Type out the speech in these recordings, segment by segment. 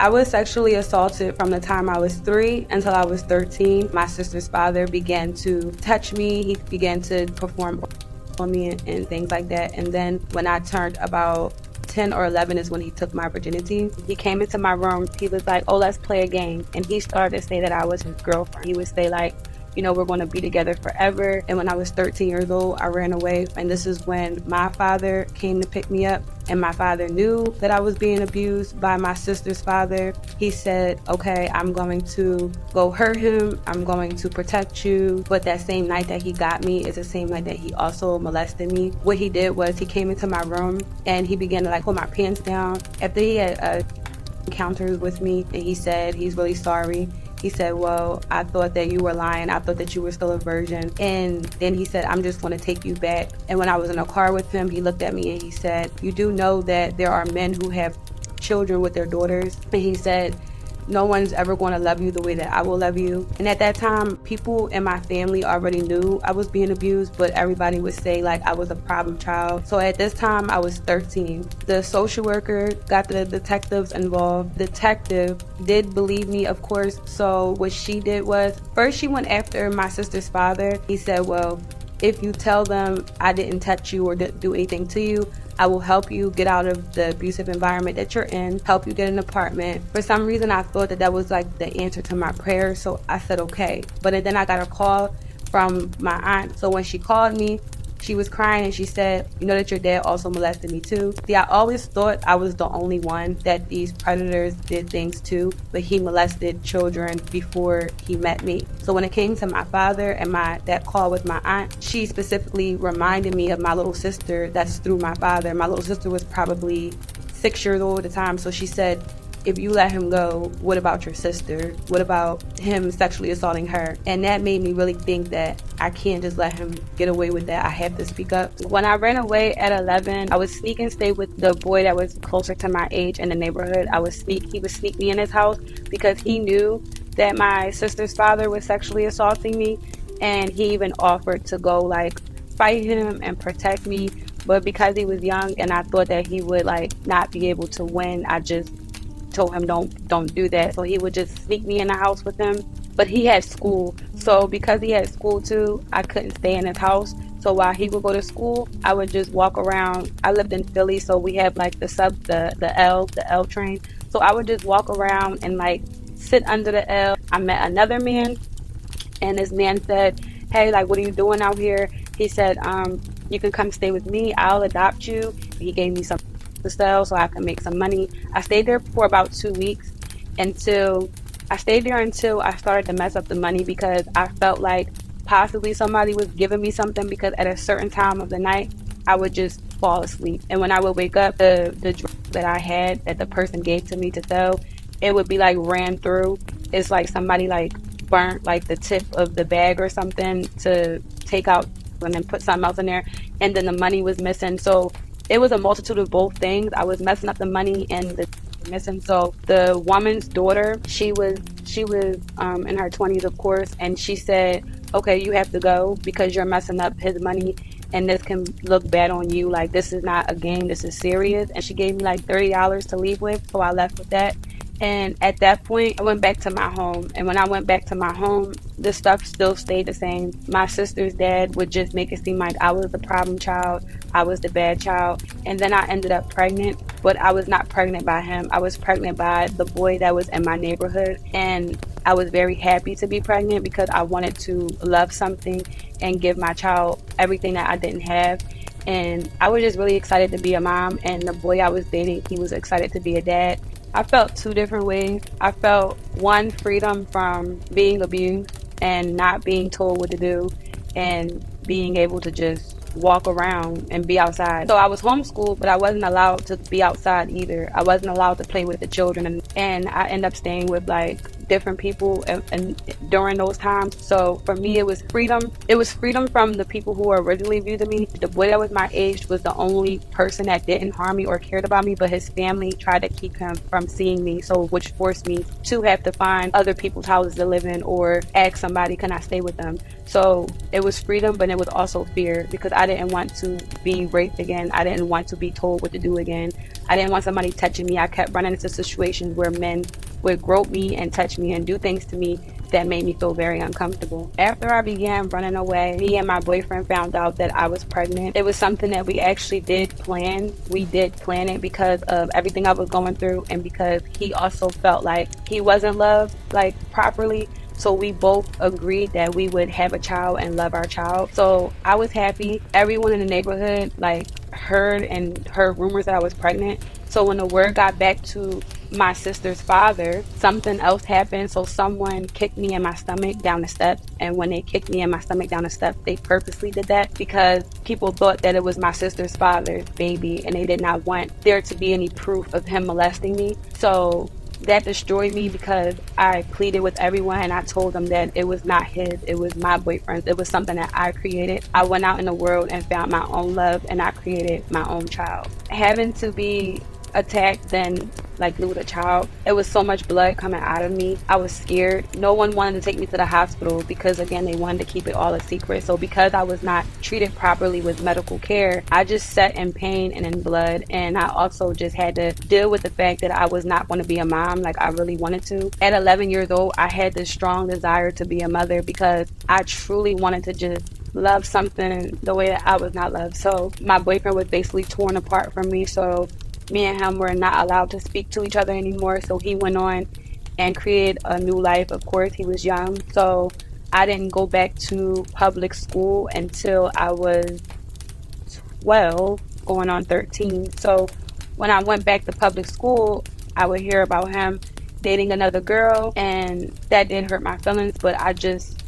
I was sexually assaulted from the time I was 3 until I was 13. My sister's father began to touch me. He began to perform on me and things like that. And then when I turned about 10 or 11 is when he took my virginity. He came into my room. He was like, oh, let's play a game. And he started to say that I was his girlfriend. He would say like, you know, we're going to be together forever. And when I was 13 years old, I ran away. And this is when my father came to pick me up. And my father knew that I was being abused by my sister's father. He said, okay, I'm going to go hurt him. I'm going to protect you. But that same night that he got me is the same night that he also molested me. What he did was he came into my room and he began to like pull my pants down. After he had encounters with me, and he said he's really sorry. He said, well, I thought that you were lying. I thought that you were still a virgin. And then he said, I'm just going to take you back. And when I was in a car with him, he looked at me and he said, you do know that there are men who have children with their daughters. And he said, no one's ever going to love you the way that I will love you. And at that time, people in my family already knew I was being abused, but everybody would say like I was a problem child. So at this time, I was 13. The social worker got the detectives involved. The detective did believe me, of course. So what she did was, first she went after my sister's father. He said, well, if you tell them I didn't touch you or didn't do anything to you, I will help you get out of the abusive environment that you're in, help you get an apartment. For some reason, I thought that that was like the answer to my prayer, so I said okay. But then I got a call from my aunt. So when she called me, she was crying and she said, you know that your dad also molested me too. See, I always thought I was the only one that these predators did things to, but he molested children before he met me. So when it came to my father and that call with my aunt, she specifically reminded me of my little sister that's through my father. My little sister was probably 6 years old at the time, so she said, if you let him go, what about your sister? What about him sexually assaulting her? And that made me really think that I can't just let him get away with that. I have to speak up. When I ran away at 11, I would sneak and stay with the boy that was closer to my age in the neighborhood. He would sneak me in his house because he knew that my sister's father was sexually assaulting me. And he even offered to go like fight him and protect me. But because he was young and I thought that he would like not be able to win, I just told him don't do that. So he would just sneak me in the house with him. But he had school, so because he had school too, I couldn't stay in his house. So while he would go to school, I would just walk around. I lived in Philly, so we have like the L train. So I would just walk around and like sit under the L. I met another man, and this man said, hey, like, what are you doing out here? He said, you can come stay with me, I'll adopt you. He gave me some to sell so I could make some money. I stayed there for about 2 weeks until I started to mess up the money because I felt like possibly somebody was giving me something, because at a certain time of the night I would just fall asleep, and when I would wake up, the drug that I had that the person gave to me to sell, it would be like ran through. It's like somebody like burnt like the tip of the bag or something to take out and then put something else in there, and then the money was missing. So it was a multitude of both things. I was messing up the money and the missing. So the woman's daughter, she was in her 20s, of course, and she said, okay, you have to go because you're messing up his money and this can look bad on you. Like, this is not a game, this is serious. And she gave me like $30 to leave with, so I left with that. And at that point, I went back to my home. And when I went back to my home, the stuff still stayed the same. My sister's dad would just make it seem like I was the problem child, I was the bad child. And then I ended up pregnant, but I was not pregnant by him. I was pregnant by the boy that was in my neighborhood. And I was very happy to be pregnant because I wanted to love something and give my child everything that I didn't have. And I was just really excited to be a mom. And the boy I was dating, he was excited to be a dad. I felt two different ways. I felt one, freedom from being abused and not being told what to do and being able to just walk around and be outside. So I was homeschooled, but I wasn't allowed to be outside either. I wasn't allowed to play with the children, and I ended up staying with like different people and during those times. So for me, it was freedom. It was freedom from the people who were originally viewed to me. The boy that was my age was the only person that didn't harm me or cared about me, but his family tried to keep him from seeing me, so which forced me to have to find other people's houses to live in or ask somebody, can I stay with them? So it was freedom, but it was also fear, because I didn't want to be raped again. I didn't want to be told what to do again. I didn't want somebody touching me. I kept running into situations where men would grope me and touch me and do things to me that made me feel very uncomfortable. After I began running away, me and my boyfriend found out that I was pregnant. It was something that we actually did plan. We did plan it because of everything I was going through, and because he also felt like he wasn't loved like properly. So we both agreed that we would have a child and love our child. So I was happy. Everyone in the neighborhood heard rumors that I was pregnant. So when the word got back to my sister's father, something else happened. So someone kicked me in my stomach down the steps. And when they kicked me in my stomach down the steps, they purposely did that because people thought that it was my sister's father's baby, and they did not want there to be any proof of him molesting me. So that destroyed me, because I pleaded with everyone and I told them that it was not his, it was my boyfriend's. It was something that I created. I went out in the world and found my own love, and I created my own child. Having to be attacked then lose a child, it was so much blood coming out of me. I was scared. No one wanted to take me to the hospital because, again, they wanted to keep it all a secret. So because I was not treated properly with medical care, I just sat in pain and in blood. And I also just had to deal with the fact that I was not going to be a mom like I really wanted to. At 11 years old, I had this strong desire to be a mother because I truly wanted to just love something the way that I was not loved. So my boyfriend was basically torn apart from me. So me and him were not allowed to speak to each other anymore. So he went on and created a new life. Of course, he was young. So I didn't go back to public school until I was 12, going on 13. So when I went back to public school, I would hear about him dating another girl, and that did hurt my feelings, but I just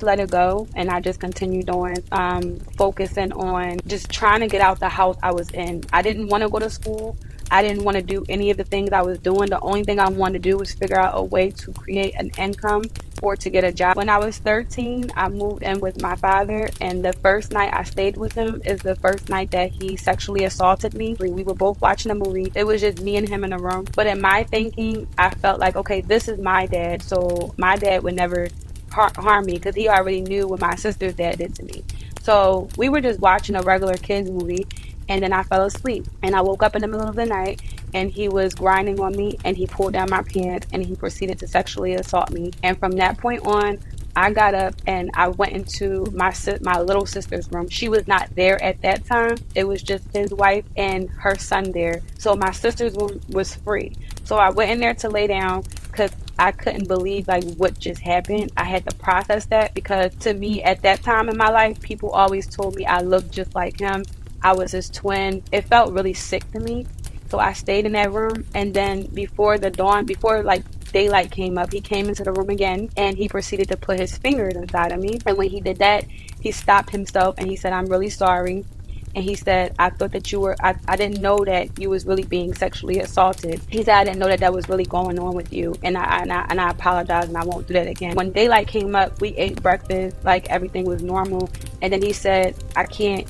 let it go, and I just continued on focusing on just trying to get out the house I was in. I didn't want to go to school. I didn't want to do any of the things I was doing. The only thing I wanted to do was figure out a way to create an income or to get a job. When I was 13, I moved in with my father, and the first night I stayed with him is the first night that he sexually assaulted me. We were both watching a movie. It was just me and him in a room. But in my thinking, I felt like, okay, this is my dad, so my dad would never harm me, because he already knew what my sister's dad did to me. So we were just watching a regular kids movie, and then I fell asleep, and I woke up in the middle of the night, and he was grinding on me, and he pulled down my pants, and he proceeded to sexually assault me. And from that point on, I got up and I went into my little sister's room. She was not there at that time. It was just his wife and her son there. So my sister's room was free. So I went in there to lay down because I couldn't believe what just happened. I had to process that, because to me at that time in my life, people always told me I looked just like him. I was his twin. It felt really sick to me. So I stayed in that room, and then before daylight came up, he came into the room again, and he proceeded to put his fingers inside of me. And when he did that, he stopped himself and he said, "I'm really sorry." And he said, "I thought that I didn't know that you was really being sexually assaulted." He said, "I didn't know that was really going on with you. And I apologize, and I won't do that again." When daylight came up, we ate breakfast, everything was normal. And then he said, I can't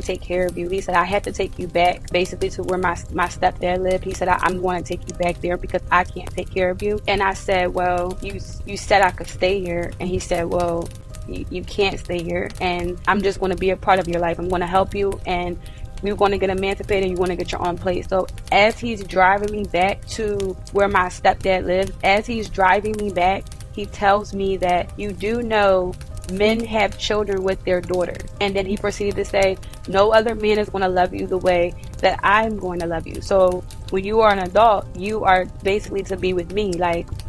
take care of you. He said, "I had to take you back basically to where my stepdad lived." He said, "I'm going to take you back there because I can't take care of you." And I said, "Well, you said I could stay here." And he said, "Well, you can't stay here, and I'm just going to be a part of your life. I'm going to help you, and we're going to get emancipated, and you're going to get your own place." So as he's driving me back to where my stepdad lives, as he's driving me back, he tells me that, "You do know men have children with their daughters." And then he proceeded to say, "No other man is going to love you the way that I'm going to love you. So when you are an adult, you are basically to be with me.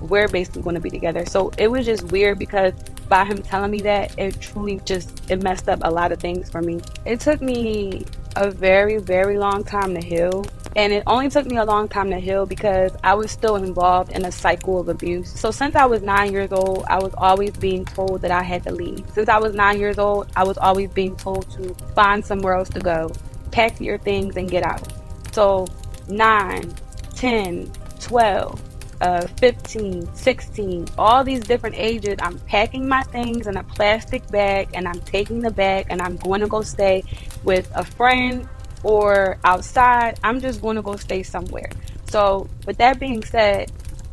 We're basically going to be together." So it was just weird, because by him telling me that, it truly it messed up a lot of things for me. It took me a very, very long time to heal. And it only took me a long time to heal because I was still involved in a cycle of abuse. So since I was 9 years old, I was always being told that I had to leave. Since I was 9 years old, I was always being told to find somewhere else to go. Pack your things and get out. So 9, 10, 12, 15, 16, all these different ages, I'm packing my things in a plastic bag and I'm taking the bag and I'm going to go stay with a friend or outside. I'm just going to go stay somewhere. So, with that being said,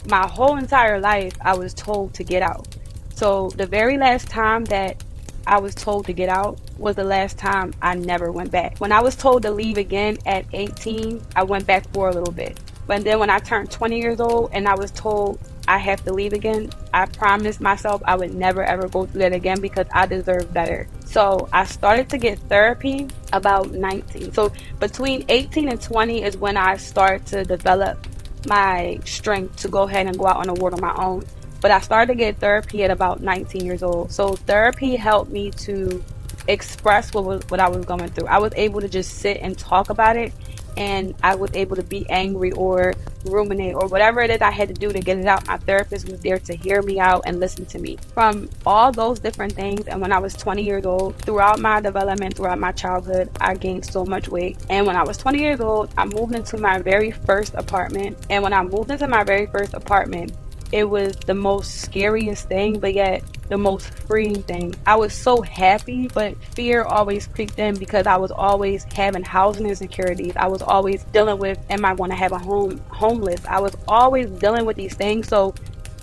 my whole entire life, I was told to get out. So, the very last time that I was told to get out was the last time I never went back. When I was told to leave again at 18, I went back for a little bit. But then when I turned 20 years old and I was told I have to leave again, I promised myself I would never ever go through that again because I deserve better. So I started to get therapy about 19. So between 18 and 20 is when I started to develop my strength to go ahead and go out on the world on my own. But I started to get therapy at about 19 years old. So therapy helped me to express what I was going through. I was able to just sit and talk about it, and I was able to be angry or ruminate or whatever it is I had to do to get it out. My therapist was there to hear me out and listen to me. From all those different things, and when I was 20 years old, throughout my development, throughout my childhood, I gained so much weight. And when I was 20 years old, I moved into my very first apartment. And when I moved into my very first apartment, it was the most scariest thing, but yet the most freeing thing. I was so happy, but fear always creeped in because I was always having housing insecurities. I was always dealing with, am I going to have a homeless? I was always dealing with these things. So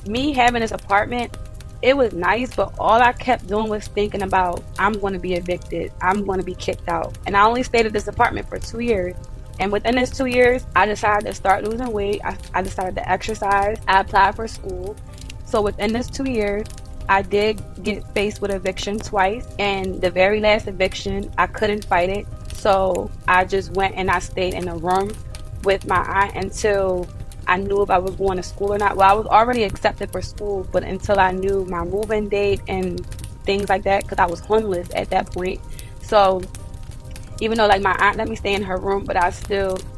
me having this apartment, it was nice, but all I kept doing was thinking about, I'm going to be evicted. I'm going to be kicked out. And I only stayed at this apartment for 2 years. And within this 2 years, I decided to start losing weight. I decided to exercise. I applied for school. So within this 2 years, I did get faced with eviction twice. And the very last eviction, I couldn't fight it. So I just went and I stayed in a room with my aunt until I knew if I was going to school or not. Well, I was already accepted for school, but until I knew my move-in date and things like that, because I was homeless at that point. So even though like my aunt let me stay in her room, but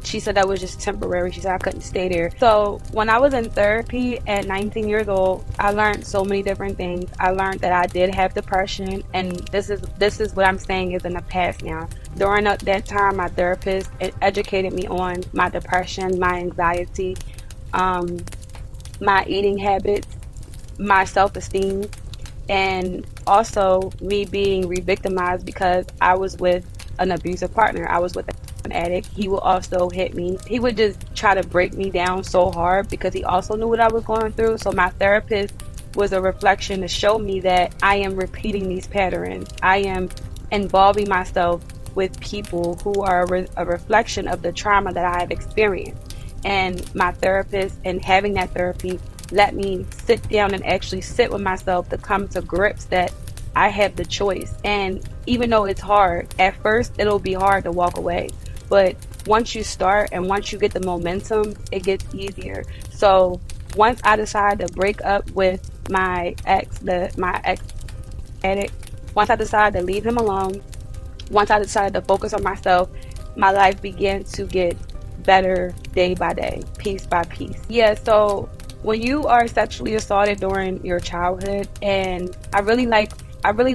she said that was just temporary. She said I couldn't stay there. So when I was in therapy at 19 years old, I learned so many different things. I learned that I did have depression, and this is what I'm saying is in the past now. During that time, my therapist educated me on my depression, my anxiety, my eating habits, my self-esteem, and also me being re-victimized because I was with an abusive partner. I was with an addict. He would also hit me. He would just try to break me down so hard because he also knew what I was going through. So my therapist was a reflection to show me that I am repeating these patterns. I am involving myself with people who are a reflection of the trauma that I have experienced. And my therapist and having that therapy let me sit down and actually sit with myself to come to grips that I have the choice. And even though it's hard, at first it'll be hard to walk away. But once you start and once you get the momentum, it gets easier. So once I decided to break up with my ex addict, once I decided to leave him alone, once I decided to focus on myself, my life began to get better day by day, piece by piece. Yeah, so when you are sexually assaulted during your childhood, and I really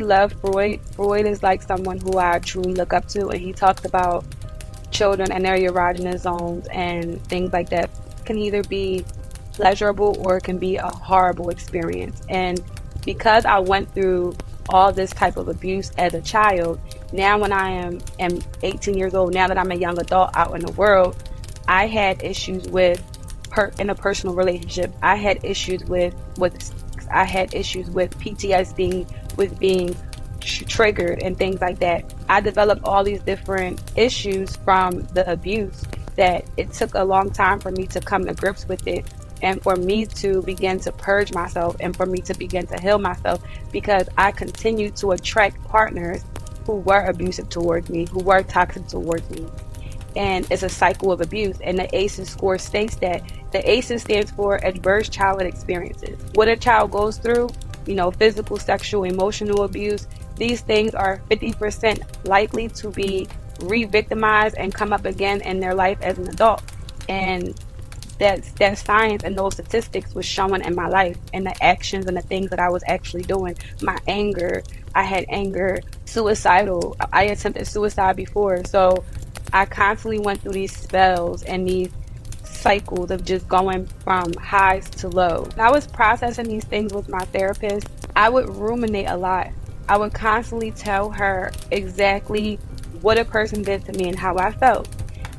love Freud. Freud is like someone who I truly look up to, and he talks about children and their erogenous zones and things like that. It can either be pleasurable or it can be a horrible experience. And because I went through all this type of abuse as a child, now when I am 18 years old, now that I'm a young adult out in the world, I had issues with in a personal relationship. I had issues with I had issues with PTSD, with being triggered and things like that. I developed all these different issues from the abuse that it took a long time for me to come to grips with it, and for me to begin to purge myself, and for me to begin to heal myself, because I continued to attract partners who were abusive towards me, who were toxic towards me. And it's a cycle of abuse. And the ACEs score states that the ACEs stands for adverse childhood experiences. What a child goes through, physical, sexual, emotional abuse, these things are 50% likely to be re-victimized and come up again in their life as an adult. And that science and those statistics was showing in my life, and the actions and the things that I was actually doing. My anger, I had anger, suicidal. I attempted suicide before. So I constantly went through these spells and these cycles of just going from highs to low. When I was processing these things with my therapist, I would ruminate a lot. I would constantly tell her exactly what a person did to me and how I felt.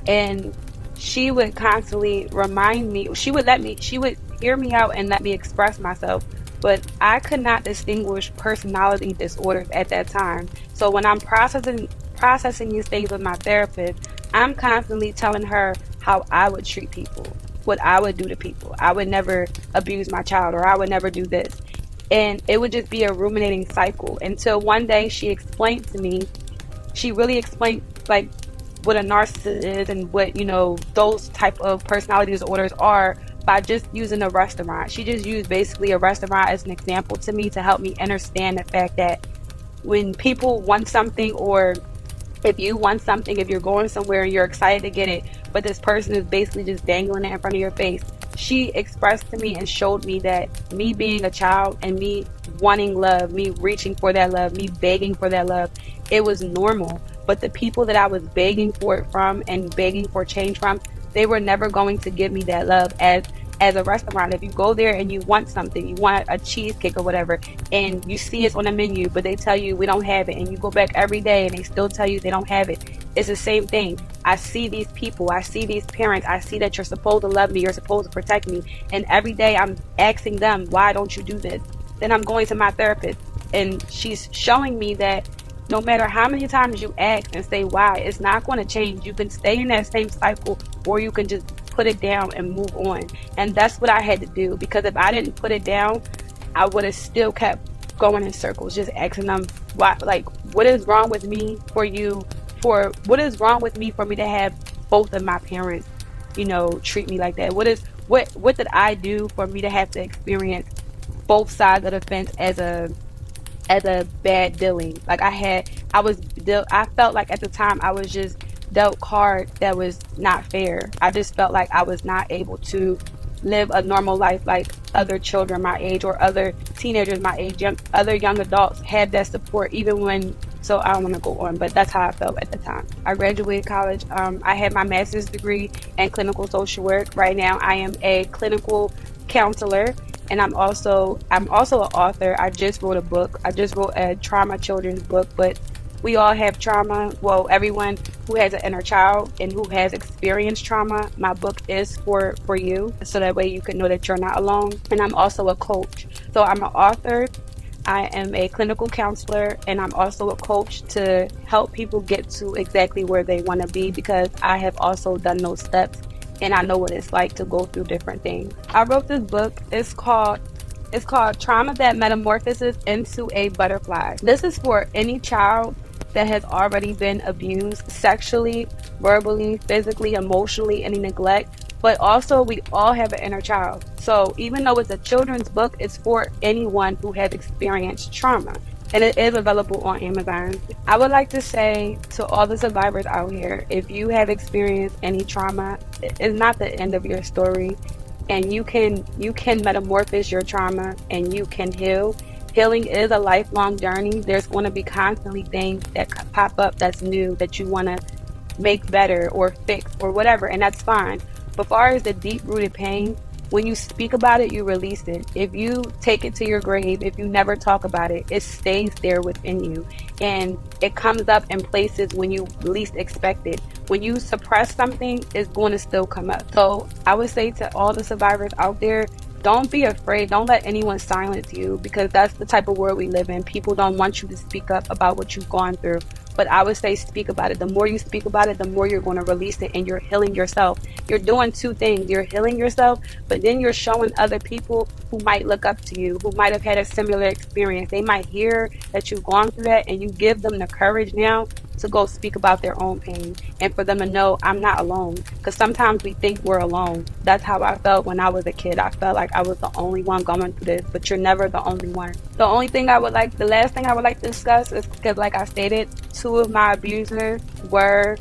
And she would constantly remind me, she would hear me out and let me express myself. But I could not distinguish personality disorders at that time. So when I'm processing these things with my therapist, I'm constantly telling her how I would treat people, what I would do to people. I would never abuse my child, or I would never do this. And it would just be a ruminating cycle until one day she explained to me, she really explained like what a narcissist is and what, those type of personality disorders are by just using a restaurant. She just used basically a restaurant as an example to me to help me understand the fact that when people want something, or if you want something, if you're going somewhere and you're excited to get it, but this person is basically just dangling it in front of your face. She expressed to me and showed me that me being a child and me wanting love, me reaching for that love, me begging for that love, it was normal. But the people that I was begging for it from and begging for change from, they were never going to give me that love as a restaurant. If you go there and you want something, you want a cheesecake or whatever, and you see it's on the menu, but they tell you we don't have it, and you go back every day and they still tell you they don't have it. It's the same thing. I see these people, I see these parents, I see that you're supposed to love me, you're supposed to protect me, and every day I'm asking them, why don't you do this? Then I'm going to my therapist and she's showing me that no matter how many times you ask and say why, it's not going to change. You can stay in that same cycle, or you can just put it down and move on. And that's what I had to do, because if I didn't put it down, I would have still kept going in circles, just asking them why, like, what is wrong with me for what is wrong with me for me to have both of my parents, treat me like that? What did I do for me to have to experience both sides of the fence as a bad dealing? Like I felt like at the time I was just dealt card that was not fair. I just felt like I was not able to live a normal life like other children my age, or other teenagers my age, other young adults had that support, even when, so I don't want to go on, but that's how I felt at the time. I graduated college. I had my master's degree in clinical social work. Right now I am a clinical counselor, and I'm also an author. I just wrote a book. I just wrote a trauma children's book, but we all have trauma. Well, everyone who has an inner child and who has experienced trauma, my book is for you, so that way you can know that you're not alone. And I'm also a coach. So I'm an author, I am a clinical counselor, and I'm also a coach to help people get to exactly where they want to be, because I have also done those steps and I know what it's like to go through different things. I wrote this book. It's called Trauma That Metamorphoses into a Butterfly. This is for any child that has already been abused sexually, verbally, physically, emotionally, any neglect. But also, we all have an inner child. So even though it's a children's book, it's for anyone who has experienced trauma. And it is available on Amazon. I would like to say to all the survivors out here, if you have experienced any trauma, it's not the end of your story. And you can metamorphose your trauma and you can heal. Healing is a lifelong journey. There's going to be constantly things that pop up that's new that you want to make better or fix or whatever, and that's fine. But as far as the deep-rooted pain, when you speak about it, you release it. If you take it to your grave, if you never talk about it, it stays there within you. And it comes up in places when you least expect it. When you suppress something, it's going to still come up. So I would say to all the survivors out there, don't be afraid. Don't let anyone silence you, because that's the type of world we live in. People don't want you to speak up about what you've gone through. But I would say speak about it. The more you speak about it, the more you're going to release it, and you're healing yourself. You're doing two things. You're healing yourself, but then you're showing other people who might look up to you, who might have had a similar experience. They might hear that you've gone through that, and you give them the courage now to go speak about their own pain, and for them to know I'm not alone. Because sometimes we think we're alone. That's how I felt when I was a kid. I felt like I was the only one going through this, but you're never the only one. The last thing I would like to discuss is, because like I stated, two of my abusers were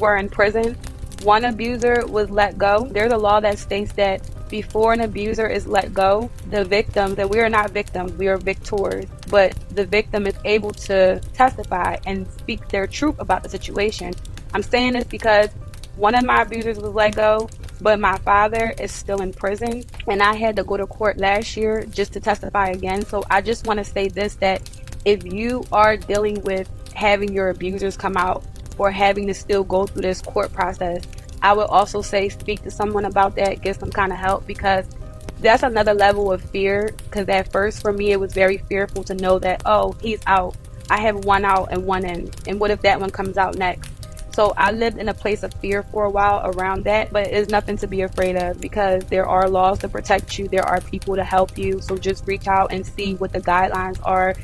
in prison. One abuser was let go. There's a law that states that before an abuser is let go, the victim, that we are not victims, we are victors, but the victim is able to testify and speak their truth about the situation. I'm saying this because one of my abusers was let go, But my father is still in prison, and I had to go to court last year just to testify again. So I just want to say this, that if you are dealing with having your abusers come out or having to still go through this court process, I would also say speak to someone about that, get some kind of help, because that's another level of fear. Because at first for me, it was very fearful to know that, oh, he's out. I have one out and one in. And what if that one comes out next? So I lived in a place of fear for a while around that, but it's nothing to be afraid of, because there are laws to protect you. There are people to help you. So just reach out and see what the guidelines are.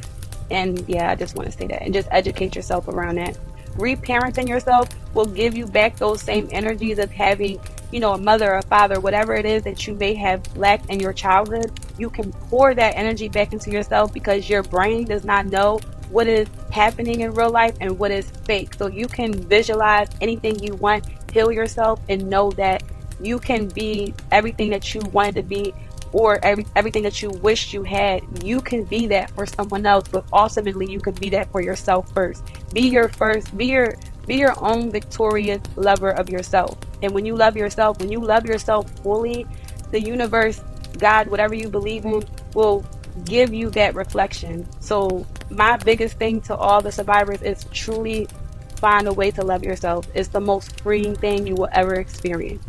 And yeah, I just want to say that, and just educate yourself around that. Reparenting yourself will give you back those same energies of having, a mother, a father, whatever it is that you may have lacked in your childhood. You can pour that energy back into yourself, because your brain does not know what is happening in real life and what is fake. So you can visualize anything you want, heal yourself, and know that you can be everything that you wanted to be, or everything that you wished you had. You can be that for someone else, but ultimately you can be that for yourself first. Be your own victorious lover of yourself. And when you love yourself fully, the universe, God, whatever you believe in, will give you that reflection. So my biggest thing to all the survivors is truly find a way to love yourself. It's the most freeing thing you will ever experience.